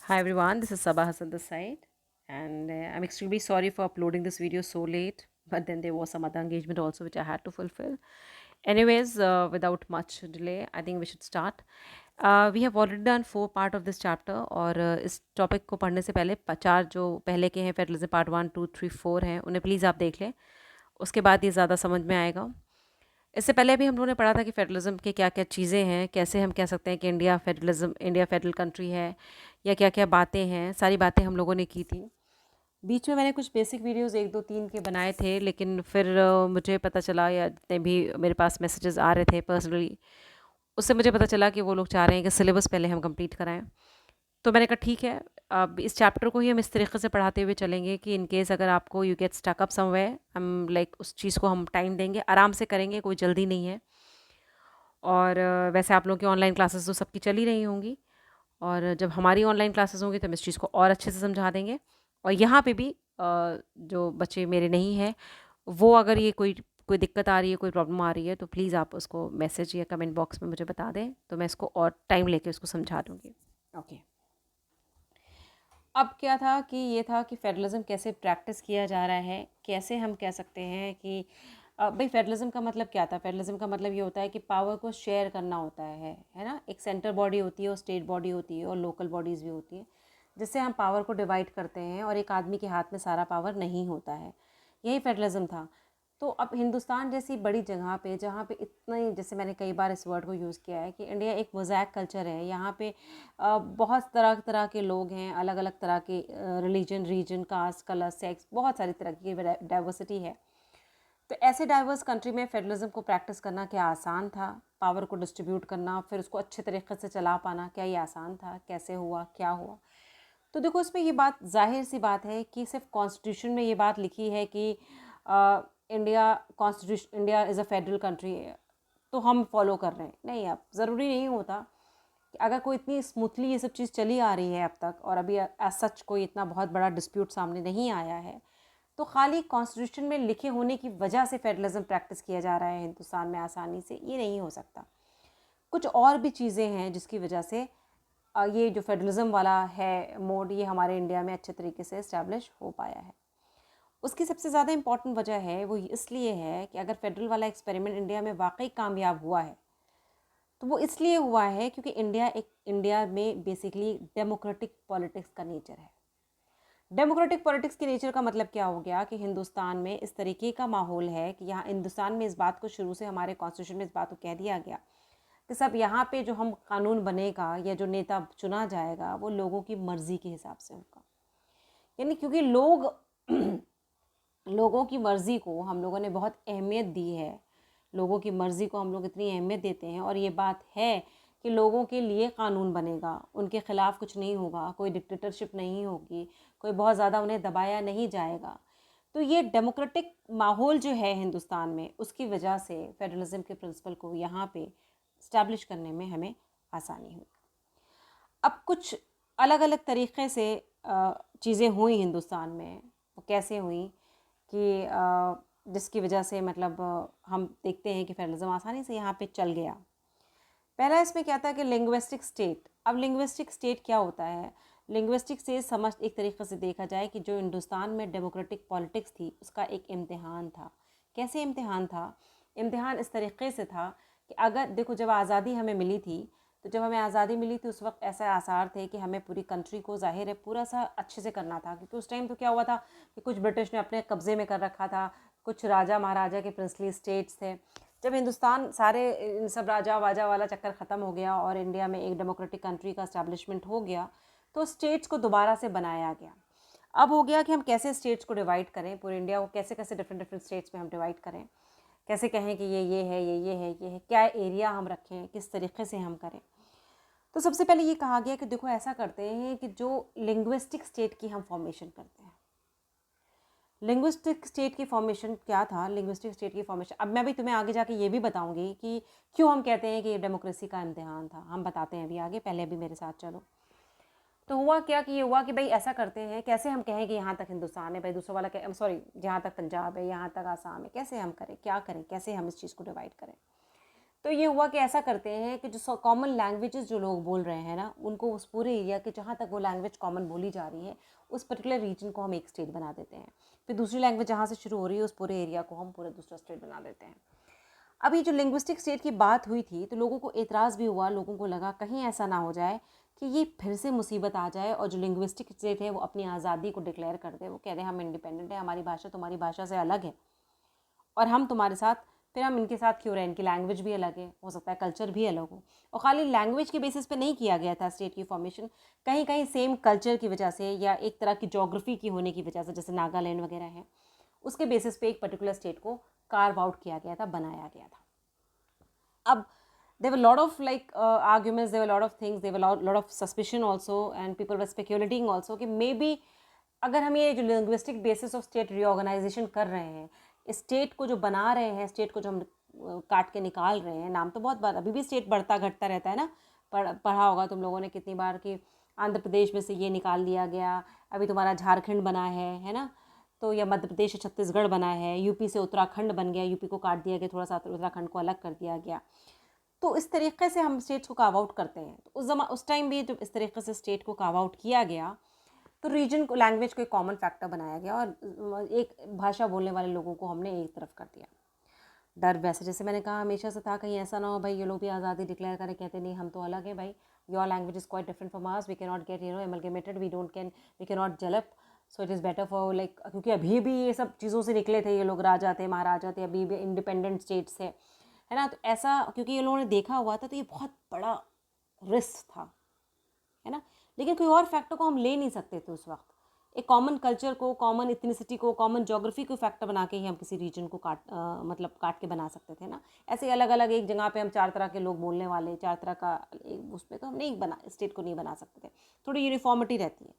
Hi everyone, this is Sabah Hassan this side, and I'm extremely sorry for uploading this video so late. But then there was some other engagement also which I had to fulfill. Anyways, without much delay, I think we should start. We have already done 4 part of this chapter और इस topic को पढ़ने से पहले चार जो पहले के हैं फेडरलिज्म पार्ट 1, 2, 3, 4 हैं उन्हें प्लीज़ आप देख लें. उसके बाद ये ज़्यादा समझ में आएगा. इससे पहले भी हम लोगों ने पढ़ा था कि फेडरलिज्म के क्या क्या चीज़ें हैं, कैसे हम कह सकते हैं कि इंडिया फेडरल कंट्री है, या क्या क्या बातें हैं. सारी बातें हम लोगों ने की थी. बीच में मैंने कुछ बेसिक वीडियोस 1, 2, 3 के बनाए थे, लेकिन फिर मुझे पता चला, या जितने भी मेरे पास मैसेजेस आ रहे थे पर्सनली, उससे मुझे पता चला कि वो लोग चाह रहे हैं कि सिलेबस पहले हम कंप्लीट कराएं. तो मैंने कहा ठीक है, अब इस चैप्टर को ही हम इस तरीके से पढ़ाते हुए चलेंगे कि इन केस अगर आपको you get stuck up somewhere, हम लाइक उस चीज़ को हम टाइम देंगे, आराम से करेंगे, कोई जल्दी नहीं है. और वैसे आप लोगों की ऑनलाइन क्लासेस तो सबकी चल ही रही होंगी, और जब हमारी ऑनलाइन क्लासेस होंगी तो हम इस चीज़ को और अच्छे से समझा देंगे. और यहाँ पे भी जो बच्चे मेरे नहीं हैं, वो अगर ये कोई कोई दिक्कत आ रही है, कोई प्रॉब्लम आ रही है, तो प्लीज़ आप उसको मैसेज या कमेंट बॉक्स में मुझे बता दें, तो मैं इसको और टाइम लेके उसको समझा दूँगी. ओके. अब क्या था कि ये था कि फेडरलिज्म कैसे प्रैक्टिस किया जा रहा है, कैसे हम कह सकते हैं कि भाई फेडरलिज्म का मतलब क्या था. फेडरलिज्म का मतलब ये होता है कि पावर को शेयर करना होता है ना. एक सेंटर बॉडी होती है और स्टेट बॉडी होती है और लोकल बॉडीज़ भी होती हैं, जिससे हम पावर को डिवाइड करते हैं और एक आदमी के हाथ में सारा पावर नहीं होता है. यही फेडरलिज्म था. तो अब हिंदुस्तान जैसी बड़ी जगह पे, जहाँ पे इतनी, जैसे मैंने कई बार इस वर्ड को यूज़ किया है कि इंडिया एक मोज़ैक कल्चर है. यहाँ पे बहुत तरह तरह के लोग हैं, अलग अलग तरह के religion, region, caste, colour, sex, बहुत सारी तरह की डाइवर्सिटी है. तो ऐसे डाइवर्स कंट्री में फेडरलिज्म को प्रैक्टिस करना क्या आसान था? पावर को डिस्ट्रीब्यूट करना, फिर उसको अच्छे तरीके से चला पाना, क्या ये आसान था? कैसे हुआ, क्या हुआ? तो देखो, इसमें ये बात जाहिर सी बात है कि सिर्फ कॉन्स्टिट्यूशन में ये बात लिखी है कि India is a federal country, तो हम फॉलो कर रहे हैं. नहीं, अब ज़रूरी नहीं होता कि अगर कोई इतनी स्मूथली ये सब चीज़ चली आ रही है अब तक, और अभी एज सच कोई इतना बहुत बड़ा डिस्प्यूट सामने नहीं आया है, तो खाली कॉन्स्टिट्यूशन में लिखे होने की वजह से फेडरलिज्म प्रैक्टिस किया जा रहा है हिंदुस्तान में आसानी से, ये नहीं हो सकता. कुछ और भी चीज़ें हैं जिसकी वजह से ये जो फेडरलिज्म वाला है मोड, ये हमारे इंडिया में अच्छे तरीके से इस्टेब्लिश हो पाया है. उसकी सबसे ज़्यादा इंपॉर्टेंट वजह है वो इसलिए है कि अगर फेडरल वाला एक्सपेरिमेंट इंडिया में वाकई कामयाब हुआ है, तो वो इसलिए हुआ है क्योंकि इंडिया में बेसिकली डेमोक्रेटिक पॉलिटिक्स का नेचर है. डेमोक्रेटिक पॉलिटिक्स के नेचर का मतलब क्या हो गया कि हिंदुस्तान में इस तरीके का माहौल है कि यहाँ हिंदुस्तान में इस बात को शुरू से हमारे कॉन्स्टिट्यूशन में इस बात को कह दिया गया कि सब यहाँ पे जो हम कानून बनेगा या जो नेता चुना जाएगा वो लोगों की मर्ज़ी के हिसाब से होगा. यानी क्योंकि लोगों की मर्ज़ी को हम लोगों ने बहुत अहमियत दी है, लोगों की मर्ज़ी को हम लोग इतनी अहमियत देते हैं, और ये बात है कि लोगों के लिए कानून बनेगा, उनके ख़िलाफ़ कुछ नहीं होगा, कोई डिक्टेटरशिप नहीं होगी, कोई बहुत ज़्यादा उन्हें दबाया नहीं जाएगा. तो ये डेमोक्रेटिक माहौल जो है हिंदुस्तान में, उसकी वजह से फेडरलिज्म के प्रिंसिपल को यहाँ पे इस्टेब्लिश करने में हमें आसानी हुई. अब कुछ अलग अलग तरीक़े से चीज़ें हुई हिंदुस्तान में. वो कैसे हुई कि जिसकी वजह से मतलब हम देखते हैं कि फेडरलिज्म आसानी से यहाँ पे चल गया. पहला इसमें क्या था कि लिंग्विस्टिक स्टेट. अब लिंग्विस्टिक स्टेट क्या होता है? लिंग्विस्टिक स्टेट समझ एक तरीक़े से देखा जाए कि जो हिंदुस्तान में डेमोक्रेटिक पॉलिटिक्स थी उसका एक इम्तिहान था. कैसे इम्तिहान था? इम्तिहान इस तरीके से था कि अगर देखो, जब आज़ादी हमें मिली थी, तो जब हमें आज़ादी मिली थी उस वक्त ऐसे आसार थे कि हमें पूरी कंट्री को ज़ाहिर है पूरा सा अच्छे से करना था, क्योंकि उस टाइम तो क्या हुआ था कि कुछ ब्रिटिश ने अपने कब्ज़े में कर रखा था, कुछ राजा महाराजा के प्रिंसली स्टेट्स थे. जब हिंदुस्तान सारे इन सब राजा वाजा वाला चक्कर ख़त्म हो गया और इंडिया में एक डेमोक्रेटिक कंट्री का इस्टेब्लिशमेंट हो गया, तो स्टेट्स को दोबारा से बनाया गया. अब हो गया कि हम कैसे स्टेट्स को डिवाइड करें, पूरे इंडिया को कैसे कैसे डिफरेंट डिफरेंट स्टेट्स में हम डिवाइड करें, कैसे कहें कि ये है, ये है, क्या एरिया हम रखें, किस तरीके से हम करें. तो सबसे पहले ये कहा गया कि देखो, ऐसा करते हैं कि जो लिंग्विस्टिक स्टेट की हम फॉर्मेशन करते हैं. लिंग्विस्टिक स्टेट की फॉर्मेशन क्या था? लिंग्विस्टिक स्टेट की फॉर्मेशन, अब मैं भी तुम्हें आगे जाके ये भी बताऊंगी कि क्यों हम कहते हैं कि ये डेमोक्रेसी का इम्तिहान था. हम बताते हैं अभी आगे, पहले अभी मेरे साथ चलो. तो हुआ क्या कि ये हुआ कि भाई ऐसा करते हैं, कैसे हम कहें कि यहाँ तक हिंदुस्तान है, भाई दूसरा वाला जहाँ तक पंजाब है, यहाँ तक आसाम है, कैसे हम करें, क्या करें, कैसे हम इस चीज़ को डिवाइड करें. तो ये हुआ कि ऐसा करते हैं कि जो कॉमन लैंग्वेजेस जो लोग बोल रहे हैं ना, उनको उस पूरे एरिया के जहाँ तक वो लैंग्वेज कॉमन बोली जा रही है, उस पर्टिकुलर रीजन को हम एक स्टेट बना देते हैं। फिर दूसरी लैंग्वेज जहाँ से शुरू हो रही है उस पूरे एरिया को हम पूरा दूसरा स्टेट बना देते हैं। अब ये जो लिंग्विस्टिक स्टेट की बात हुई थी तो लोगों को एतराज़ भी हुआ, लोगों को लगा कहीं ऐसा ना हो जाए कि ये फिर से मुसीबत आ जाए और जो लिंग्विस्टिक स्टेट है वो अपनी आज़ादी को डिक्लेयर कर दे, वो कह दे हम इंडिपेंडेंट है, हमारी भाषा तुम्हारी भाषा से अलग है और हम तुम्हारे साथ, फिर हम इनके साथ क्यों रहे, इनकी लैंग्वेज भी अलग है, हो सकता है कल्चर भी अलग हो। और खाली लैंग्वेज के बेसिस पे नहीं किया गया था स्टेट की फॉर्मेशन, कहीं कहीं सेम कल्चर की वजह से या एक तरह की जोग्राफी की होने की वजह से, जैसे नागालैंड वगैरह है, उसके बेसिस पे एक पर्टिकुलर स्टेट को कार्व आउट किया गया था, बनाया गया था। अब there were a lot of like arguments, there were a lot of things, there were lot of suspicion also and people were speculating also कि maybe अगर हम ये जो linguistic basis of state reorganization कर रहे हैं, स्टेट को जो बना रहे हैं, स्टेट को जो हम काट के निकाल रहे हैं, नाम तो बहुत बार अभी भी स्टेट बढ़ता घटता रहता है ना, पढ़ा होगा तुम लोगों ने कितनी बार कि आंध्र प्रदेश में से ये निकाल लिया गया, अभी तुम्हारा झारखंड बना है ना, तो या मध्य प्रदेश से छत्तीसगढ़ बना है, यूपी से उत्तराखंड बन गया, यूपी को काट दिया गया थोड़ा सा, उत्तराखंड को अलग कर दिया गया। तो इस तरीके से हम स्टेट्स को कार्व आउट करते हैं। तो उस टाइम भी जब इस तरीके से स्टेट को कार्व आउट किया गया तो रीजन को, लैंग्वेज को एक कॉमन फैक्टर बनाया गया और एक भाषा बोलने वाले लोगों को हमने एक तरफ कर दिया। डर वैसे जैसे मैंने कहा हमेशा से था, कहीं ऐसा ना हो भाई ये लोग भी आज़ादी डिक्लेयर करें, कहते नहीं हम तो अलग है भाई, your language is quite different from ours, we can not get amalgamated, we can not help, so it is better for like, क्योंकि अभी भी ये सब चीज़ों से निकले थे, ये लोग राजा थे महाराजा थे, अभी भी इंडिपेंडेंट स्टेट्स है ना। तो ऐसा क्योंकि ये लोगों ने देखा हुआ था तो ये बहुत बड़ा रिस्क था, है ना। लेकिन कोई और फैक्टर को हम ले नहीं सकते थे उस वक्त, एक कॉमन कल्चर को, कॉमन इथनिसिटी को, कॉमन जोग्राफी को फैक्टर बना के ही हम किसी रीजन को मतलब काट के बना सकते थे ना। ऐसे अलग अलग एक जगह पे हम 4 तरह के लोग बोलने वाले, 4 तरह का उसमें तो हम नहीं बना, स्टेट को नहीं बना सकते थे, थोड़ी यूनिफॉर्मिटी रहती है।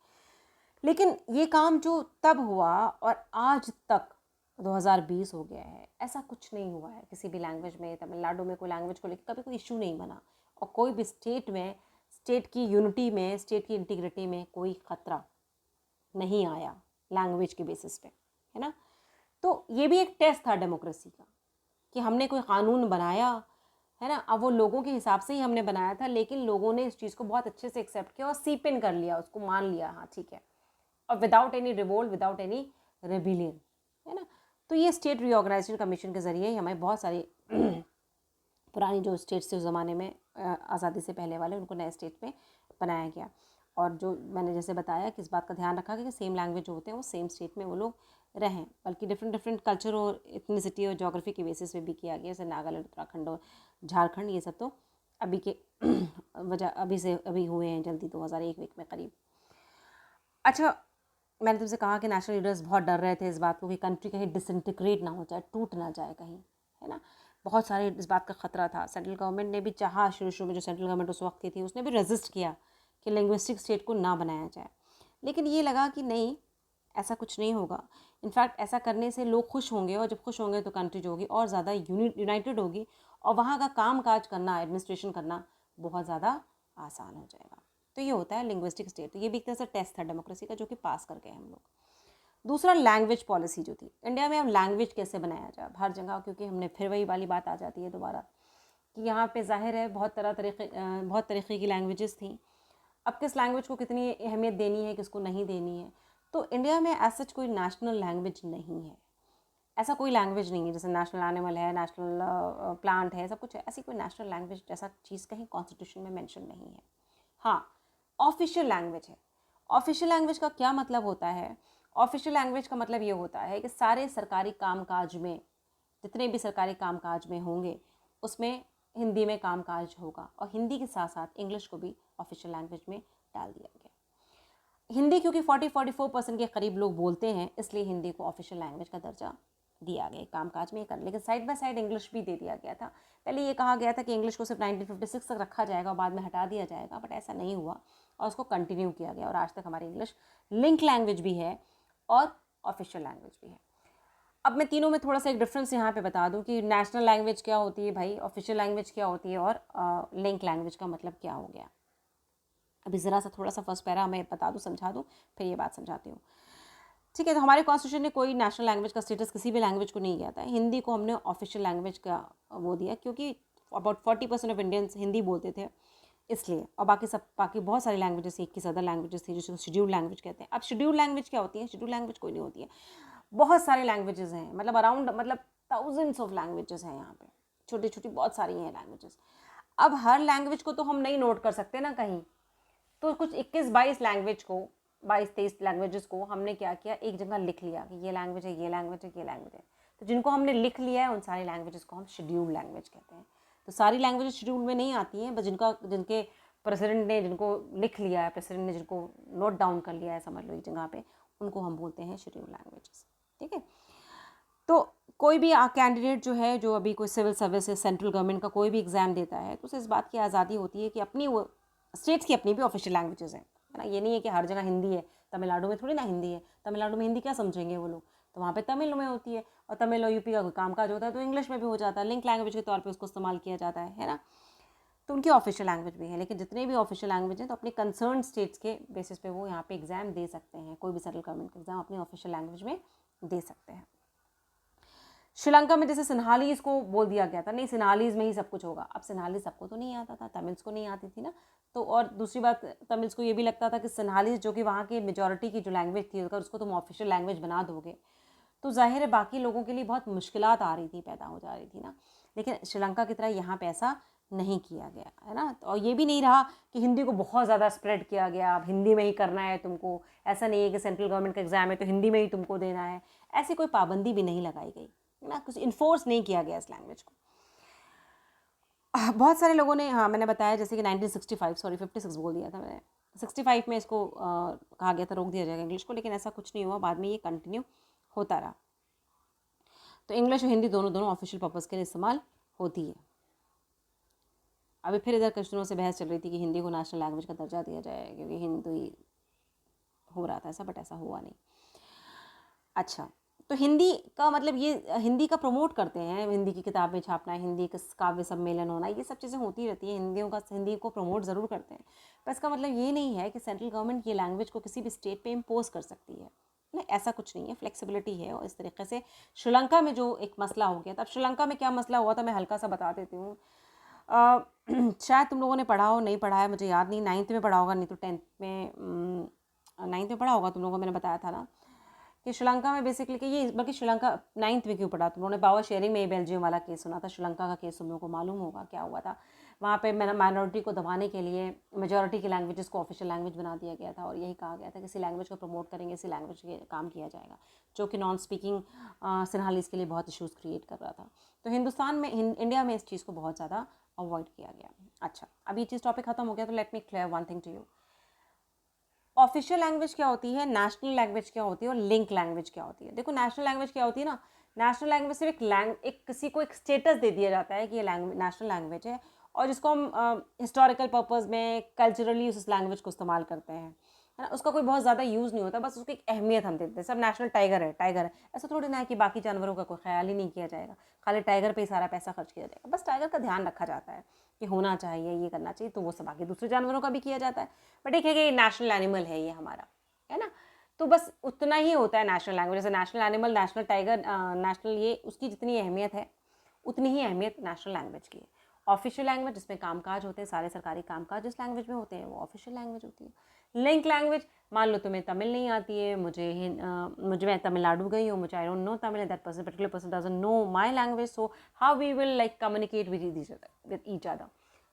लेकिन ये काम जो तब हुआ और आज तक 2020 हो गया है, ऐसा कुछ नहीं हुआ है किसी भी लैंग्वेज में। तमिलनाडु में कोई लैंग्वेज को लेकर कभी कोई इशू नहीं बना, और कोई भी स्टेट में, स्टेट की यूनिटी में, स्टेट की इंटीग्रिटी में कोई ख़तरा नहीं आया लैंग्वेज के बेसिस पे, है ना। तो ये भी एक टेस्ट था डेमोक्रेसी का कि हमने कोई कानून बनाया, है ना। अब वो लोगों के हिसाब से ही हमने बनाया था, लेकिन लोगों ने इस चीज़ को बहुत अच्छे से एक्सेप्ट किया और सीप इन कर लिया, उसको मान लिया, हाँ ठीक है, और without any revolt, without any rebellion, है ना। तो ये स्टेट रीऑर्गेनाइजेशन कमीशन के ज़रिए हमें बहुत सारी पुरानी जो स्टेट्स थे उस ज़माने में, आज़ादी से पहले वाले, उनको नए स्टेट में बनाया गया। और जो मैंने जैसे बताया कि इस बात का ध्यान रखा कि सेम लैंग्वेज जो होते हैं वो सेम स्टेट में वो लोग रहें, बल्कि डिफरेंट कल्चर और इथनिसिटी और जोग्राफी के बेसिस पे भी किया गया, जैसे नागालैंड, उत्तराखंड और झारखंड, ये सब तो अभी के वजह अभी हुए हैं जल्दी 2001 में करीब। अच्छा, मैंने तुमसे कहा कि नेशनल लीडर्स बहुत डर रहे थे इस बात को कि कंट्री कहीं डिसइंटीग्रेट ना हो जाए, टूट ना जाए कहीं, है ना। बहुत सारे इस बात का ख़तरा था। सेंट्रल गवर्नमेंट ने भी चाहा, शुरू में जो सेंट्रल गवर्नमेंट उस वक्त की थी उसने भी रेजिस्ट किया कि लिंग्विस्टिक स्टेट को ना बनाया जाए, लेकिन ये लगा कि नहीं, ऐसा कुछ नहीं होगा। इनफैक्ट ऐसा करने से लोग खुश होंगे, और जब खुश होंगे तो कंट्री जो होगी और ज़्यादा यूनाइटेड होगी, और वहाँ का काम काज करना, एडमिनिस्ट्रेशन करना बहुत ज़्यादा आसान हो जाएगा। तो ये होता है लिंग्विस्टिक स्टेट। तो ये भी एक तरह से टेस्ट था डेमोक्रेसी का, जो कि पास कर गए हम लोग। दूसरा, लैंग्वेज पॉलिसी जो थी इंडिया में, अब लैंग्वेज कैसे बनाया जाए हर जगह, क्योंकि हमने फिर वही वाली बात आ जाती है दोबारा कि यहाँ पे जाहिर है बहुत तरीके की लैंग्वेजेस थी। अब किस लैंग्वेज को कितनी अहमियत देनी है, किसको नहीं देनी है। तो इंडिया में एज सच कोई नेशनल लैंग्वेज नहीं है, ऐसा कोई लैंग्वेज नहीं है जैसे नेशनल एनिमल है, नेशनल प्लांट है, सब कुछ है, ऐसी कोई नेशनल लैंग्वेज जैसा चीज़ कहीं कॉन्स्टिट्यूशन में मेंशन नहीं है। हाँ, ऑफिशियल लैंग्वेज है। ऑफिशियल लैंग्वेज का क्या मतलब होता है? ऑफिशियल लैंग्वेज का मतलब ये होता है कि सारे सरकारी कामकाज में, जितने भी सरकारी कामकाज में होंगे उसमें हिंदी में कामकाज होगा, और हिंदी के साथ साथ इंग्लिश को भी ऑफिशियल लैंग्वेज में डाल दिया गया। हिंदी क्योंकि 44% के करीब लोग बोलते हैं, इसलिए हिंदी को ऑफिशियल लैंग्वेज का दर्जा दिया गया कामकाज में कर। लेकिन साइड बाय साइड इंग्लिश भी दे दिया गया था। पहले ये कहा गया था कि इंग्लिश को सिर्फ 1956 तक रखा जाएगा और बाद में हटा दिया जाएगा, बट ऐसा नहीं हुआ और उसको कंटिन्यू किया गया, और आज तक हमारी इंग्लिश लिंक लैंग्वेज भी है और ऑफिशियल लैंग्वेज भी है। अब मैं तीनों में थोड़ा सा एक डिफरेंस यहाँ पे बता दूँ कि नेशनल लैंग्वेज क्या होती है भाई, ऑफिशियल लैंग्वेज क्या होती है, और लिंक लैंग्वेज का मतलब क्या हो गया। अभी ज़रा सा थोड़ा सा फर्स्ट पैरा मैं बता दूँ, समझा दूँ, फिर ये बात समझाती हूँ। ठीक है, तो हमारे कॉन्स्टिट्यूशन ने कोई नेशनल लैंग्वेज का स्टेटस किसी भी लैंग्वेज को नहीं दिया था। हिंदी को हमने ऑफिशियल लैंग्वेज का वो दिया, क्योंकि अबाउट 40% ऑफ इंडियंस हिंदी बोलते थे इसलिए, और बाकी बहुत सारी लैंग्वेजेस, 21 अदर लैंग्वेजेस थी जिसको शेड्यूल्ड लैंग्वेज कहते हैं। अब शेड्यूल्ड लैंग्वेज क्या होती है? शेड्यूल्ड लैंग्वेज कोई नहीं होती है, बहुत सारे लैंग्वेजेस हैं, मतलब अराउंड मतलब थाउजेंड्स ऑफ लैंग्वेजेस हैं यहाँ पे, छोटी छोटी बहुत सारी हैं लैंग्वेजेस। अब हर लैंग्वेज को तो हम नहीं नोट कर सकते ना कहीं, तो कुछ 21-22 लैंग्वेज को, 22-23 लैंग्वेजेस को हमने क्या किया, एक जगह लिख लिया कि ये लैंग्वेज है, ये लैंग्वेज है, ये लैंग्वेज है। तो जिनको हमने लिख लिया है उन सारी लैंग्वेजेस को हम शेड्यूल्ड लैंग्वेज कहते हैं। तो सारी लैंग्वेजेस शेड्यूल में नहीं आती हैं, बस जिनके प्रेसिडेंट ने जिनको लिख लिया है, प्रेसिडेंट ने जिनको नोट डाउन कर लिया है समझ लो एक जगह पे, उनको हम बोलते हैं शेड्यूल्ड लैंग्वेजेस। ठीक है, तो कोई भी कैंडिडेट जो है, जो अभी कोई सिविल सर्विस सेंट्रल गवर्नमेंट का कोई भी एग्ज़ाम देता है, तो उसे इस बात की आज़ादी होती है कि अपनी वो स्टेट्स की अपनी भी ऑफिशियल लैंग्वेजेस हैं, है ना। ये नहीं है कि हर जगह हिंदी है, तमिलनाडु में थोड़ी ना हिंदी है, तमिलनाडु में हिंदी क्या समझेंगे वो लोग, तो वहाँ पे तमिल में होती है, और तमिल और यूपी का कोई कामकाज होता है तो इंग्लिश में भी हो जाता है, लिंक लैंग्वेज के तौर पर उसको इस्तेमाल किया जाता है ना। तो उनकी ऑफिशियल लैंग्वेज भी है, लेकिन जितने भी ऑफिशियल लैंग्वेज हैं तो अपने कंसर्न स्टेट्स के बेसिस पे वो यहाँ पे एग्ज़ाम दे सकते हैं, कोई भी सेंट्रल गवर्नमेंट का एग्ज़ाम अपनी ऑफिशियल लैंग्वेज में दे सकते हैं। श्रीलंका में जैसे सिन्हालीज़ को बोल दिया गया था, नहीं सिन्हालीज़ में ही सब कुछ होगा। अब सिन्हाली सबको तो नहीं आता था, तमिल्स को नहीं आती थी ना, तो और दूसरी बात तमिल्स को ये भी लगता था कि सिन्हालीज़ जो कि वहाँ की मेजॉरिटी की जो लैंग्वेज थी, अगर उसको तुम ऑफिशियल लैंग्वेज बना दोगे तो ज़ाहिर है बाकी लोगों के लिए बहुत मुश्किलात आ रही थी, पैदा हो जा रही थी ना। लेकिन श्रीलंका की तरह यहाँ पे ऐसा नहीं किया गया, है ना। और ये भी नहीं रहा कि हिंदी को बहुत ज़्यादा स्प्रेड किया गया, अब हिंदी में ही करना है तुमको, ऐसा नहीं है कि सेंट्रल गवर्नमेंट का एग्ज़ाम है तो हिंदी में ही तुमको देना है, ऐसी कोई पाबंदी भी नहीं लगाई गई, है ना, कुछ इन्फोर्स नहीं किया गया इस लैंग्वेज को। बहुत सारे लोगों ने, हाँ मैंने बताया जैसे कि 1965, सॉरी 56 बोल दिया था मैंने, 65 में इसको कहा गया था रोक दिया जाएगा इंग्लिश को, लेकिन ऐसा कुछ नहीं हुआ, बाद में ये कंटिन्यू होता रहा। तो इंग्लिश और हिंदी दोनों ऑफिशियल पर्पज़ के लिए इस्तेमाल होती है। अभी फिर इधर कुछ दिनों से बहस चल रही थी कि हिंदी को नेशनल लैंग्वेज का दर्जा दिया जाए, क्योंकि हिंदी हो रहा था ऐसा, बट ऐसा हुआ नहीं। अच्छा, तो हिंदी का मतलब ये हिंदी का प्रमोट करते हैं, हिंदी की किताबें छापना, हिंदी का काव्य सम्मेलन होना, ये सब चीज़ें होती रहती हैं, हिंदी को प्रमोट ज़रूर करते हैं, पर इसका मतलब ये नहीं है कि सेंट्रल गवर्नमेंट ये लैंग्वेज को किसी भी स्टेट पे इम्पोज कर सकती है ना, ऐसा कुछ नहीं है, फ्लेक्सिबिलिटी है। और इस तरीके से श्रीलंका में जो एक मसला हो गया था, अब श्रीलंका में क्या मसला हुआ था मैं हल्का सा बता देती हूँ। शायद तुम लोगों ने पढ़ा हो, नहीं पढ़ा है मुझे याद नहीं, 9th में पढ़ा होगा, नहीं तो 10th में, 9th में पढ़ा होगा तुम लोगों को, मैंने बताया था ना कि श्रीलंका में बेसिकली कि ये, बल्कि श्रीलंका 9th में क्यों पढ़ा, तुम लोगों ने पावर शेयरिंग में बेल्जियम वाला केस सुना था, श्रीलंका का केस तुम लोगों को मालूम होगा क्या हुआ था। वहाँ पे माइनॉरिटी को दबाने के लिए मेजॉरिटी की लैंग्वेजेस को ऑफिशियल लैंग्वेज बना दिया गया था, और यही कहा गया था कि इसी लैंग्वेज को प्रमोट करेंगे, इसी लैंग्वेज के काम किया जाएगा, जो कि नॉन स्पीकिंग सिन्हालीज़ के लिए बहुत इशूज़ क्रिएट कर रहा था। तो हिंदुस्तान में, इंडिया में इस चीज़ को बहुत ज़्यादा अवॉइड किया गया। अच्छा, अब ये चीज़ टॉपिक खत्म हो गया, तो let me clear one thing to you. Official language क्या होती है, नेशनल लैंग्वेज क्या होती है, और लिंक लैंग्वेज क्या होती है। देखो नेशनल लैंग्वेज क्या होती है ना, नेशनल लैंग्वेज सिर्फ एक किसी को एक स्टेटस दे दिया जाता है कि ये नेशनल लैंग्वेज है, और जिसको हम हिस्टोरिकल पर्पज़ में कल्चरली उस लैंग्वेज को इस्तेमाल करते हैं, है ना। उसका कोई बहुत ज़्यादा यूज़ नहीं होता, बस उसकी एक अहमियत हम देते हैं। सब नेशनल टाइगर है, टाइगर है, ऐसा थोड़ी ना है कि बाकी जानवरों का कोई ख्याल ही नहीं किया जाएगा, खाली टाइगर पे ही सारा पैसा खर्च किया जाएगा, बस टाइगर का ध्यान रखा जाता है कि होना चाहिए, ये करना चाहिए, तो वो सब बाकी दूसरे जानवरों का भी किया जाता है, बट एक है कि नेशनल एनिमल है ये हमारा, है ना। तो बस उतना ही होता है नेशनल लैंग्वेज, जैसे national animal, national tiger, national, ये उसकी जितनी अहमियत है उतनी ही अहमियत नेशनल लैंग्वेज की है। ऑफिशियल लैंग्वेज जिसमें कामकाज होते हैं, सारे सरकारी कामकाज जिस लैंग्वेज में होते हैं वो ऑफिशियल लैंग्वेज होती है। लिंक लैंग्वेज, मान लो तुम्हें तमिल नहीं आती है, मुझे मैं तमिलनाडु गई हूँ, मुझे I don't know Tamil, that person particular person doesn't know my language, so how we will like communicate with each other.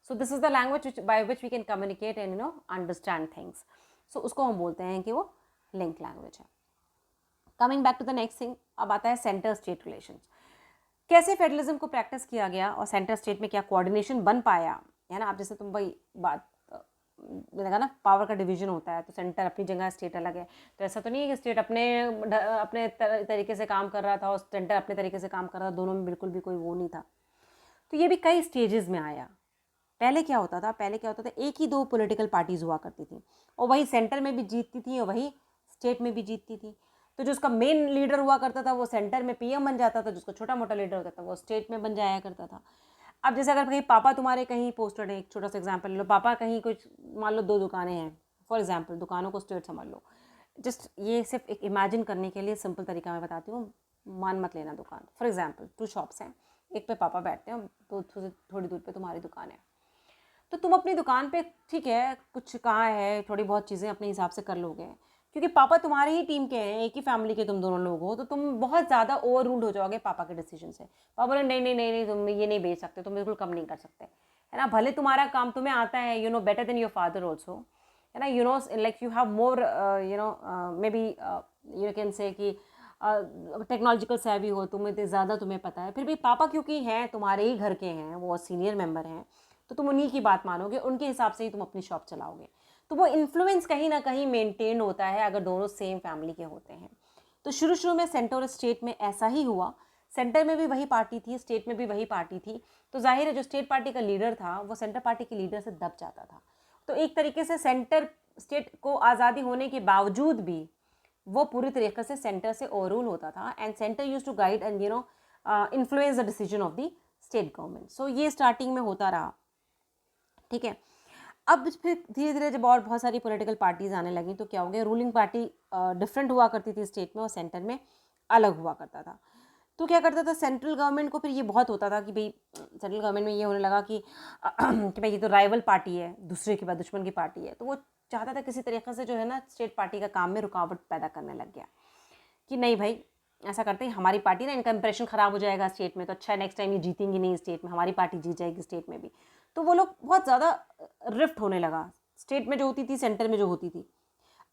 So this is the language by which we can communicate and understand things. So उसको हम बोलते हैं कि वो link language है। Coming back to the next thing, अब आता है सेंटर स्टेट रिलेशंस। कैसे फेडरलिज्म को प्रैक्टिस किया गया और सेंटर स्टेट में क्या कोऑर्डिनेशन बन पाया, है ना। अब जैसे तुम भाई बात मैंने कहा ना, पावर का डिवीजन होता है, तो सेंटर अपनी जगह, स्टेट अलग है, तो ऐसा तो नहीं है कि स्टेट अपने तरीके से काम कर रहा था और सेंटर अपने तरीके से काम कर रहा था, दोनों में बिल्कुल भी कोई वो नहीं था। तो ये भी कई स्टेजेस में आया। पहले क्या होता था, एक ही दो पॉलिटिकल पार्टीज हुआ करती थी, और वही सेंटर में भी जीतती थी और वही स्टेट में भी जीतती थी। तो जो उसका मेन लीडर हुआ करता था वो सेंटर में पीएम बन जाता था, जिसको छोटा मोटा लीडर होता था वो स्टेट में बन जाया करता था। अब जैसे अगर कहीं पापा तुम्हारे कहीं पोस्टेड है, एक छोटा सा एग्जांपल ले लो, पापा कहीं कुछ, मान लो 2 दुकानें हैं फॉर एग्जांपल, दुकानों को स्टेट समझ लो, जस्ट ये सिर्फ एक इमेजिन करने के लिए सिंपल तरीका मैं बताती हूँ, मान मत लेना दुकान। फॉर एग्जांपल 2 शॉप्स हैं, एक पे पापा बैठते हैं, तो थोड़ी दूर पे तुम्हारी दुकान है। तो तुम अपनी दुकान पे ठीक है कुछ कहाँ है, थोड़ी बहुत चीज़ें अपने हिसाब से कर लोगे, क्योंकि पापा तुम्हारी ही टीम के हैं, एक ही फैमिली के तुम दोनों लोग हो, तो तुम बहुत ज़्यादा ओवर रूल्ड हो जाओगे पापा के डिसीजन से। पापा बोले नहीं नहीं नहीं नहीं, तुम ये नहीं बेच सकते, तुम बिल्कुल कम नहीं कर सकते, है ना। भले तुम्हारा काम तुम्हें आता है, you know better than your father also, है ना, you know like you have more you know may be you can say कि टेक्नोलॉजिकल सेवी हो, तुम्हें ज़्यादा तुम्हें पता है, फिर भी पापा क्योंकि हैं तुम्हारे ही घर के हैं, वो सीनियर मेंबर हैं, तो तुम उन्हीं की बात मानोगे, उनके हिसाब से ही तुम अपनी शॉप चलाओगे। तो वो इन्फ्लुएंस कहीं ना कहीं मेंटेन होता है अगर दोनों सेम फैमिली के होते हैं। तो शुरू शुरू में सेंटर और स्टेट में ऐसा ही हुआ, सेंटर में भी वही पार्टी थी, स्टेट में भी वही पार्टी थी, तो जाहिर है जो स्टेट पार्टी का लीडर था वो सेंटर पार्टी के लीडर से दब जाता था। तो एक तरीके से सेंटर स्टेट को आज़ादी होने के बावजूद भी वो पूरी तरीके से सेंटर से ओवररूल होता था, and centre use to guide and you know influence the decision of the state government. So ये स्टार्टिंग में होता रहा, ठीक है। अब फिर धीरे धीरे जब और बहुत सारी पॉलिटिकल पार्टीज आने लगी तो क्या हो गया, रूलिंग पार्टी डिफरेंट हुआ करती थी स्टेट में और सेंटर में अलग हुआ करता था। तो क्या करता था सेंट्रल गवर्नमेंट को फिर ये बहुत होता था कि भाई सेंट्रल गवर्नमेंट में ये होने लगा कि भाई ये तो राइवल पार्टी है, दूसरे के बाद दुश्मन की पार्टी है, तो वो चाहता था किसी तरीके से जो है ना स्टेट पार्टी का काम में रुकावट पैदा करने लग गया कि नहीं भाई ऐसा करते हैं, हमारी पार्टी ना, इनका इंप्रेशन ख़राब हो जाएगा स्टेट में, तो अच्छा नेक्स्ट टाइम ये जीतेंगी नहीं स्टेट में, हमारी पार्टी जीत जाएगी स्टेट में भी। तो वो लोग बहुत ज़्यादा रिफ्ट होने लगा, स्टेट में जो होती थी सेंटर में जो होती थी।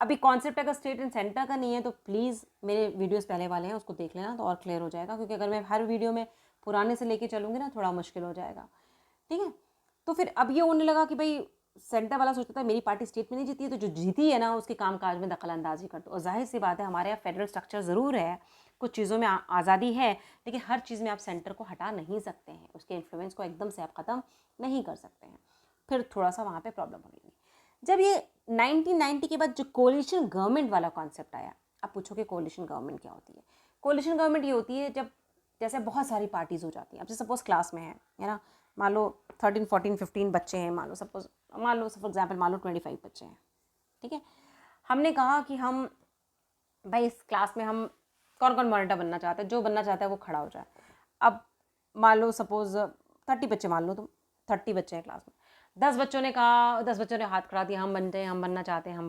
अभी कॉन्सेप्ट अगर स्टेट एंड सेंटर का नहीं है तो प्लीज़ मेरे वीडियोस पहले वाले हैं उसको देख लेना, तो और क्लियर हो जाएगा, क्योंकि अगर मैं हर वीडियो में पुराने से लेके चलूँगी ना थोड़ा मुश्किल हो जाएगा, ठीक है। तो फिर अब ये होने लगा कि भाई सेंटर वाला सोचता था मेरी पार्टी स्टेट में नहीं जीती है, तो जो जीती है ना उसके कामकाज में दखल अंदाजी कर दो। और जाहिर सी बात है हमारे यहाँ फेडरल स्ट्रक्चर ज़रूर है, कुछ चीज़ों में आज़ादी है, लेकिन हर चीज़ में आप सेंटर को हटा नहीं सकते हैं, उसके इन्फ्लुएंस को एकदम से आप ख़त्म नहीं कर सकते हैं। फिर थोड़ा सा वहाँ पे प्रॉब्लम होने लगी जब ये 1990 के बाद जो कोलिशन गवर्नमेंट वाला कॉन्सेप्ट आया। अब पूछोगे कोलिशन गवर्नमेंट क्या होती है? कोलिशन गवर्नमेंट ये होती है जब जैसे बहुत सारी पार्टीज़ हो जाती हैं। अब जैसे सपोज क्लास में है ना, मान लो 13, 14, 15 बच्चे हैं, मान लो फॉर एग्जाम्पल मान लो 25 बच्चे हैं, ठीक है। हमने कहा कि हम भाई इस क्लास में हम कौन कौन मॉनिटर बनना चाहते हैं, जो बनना चाहता है वो खड़ा हो जाए। अब मान लो सपोज 30 बच्चे, मान लो तुम 30 बच्चे हैं क्लास में, 10 बच्चों ने कहा, 10 बच्चों ने हाथ खड़ा दिया हम बनना चाहते हैं, हम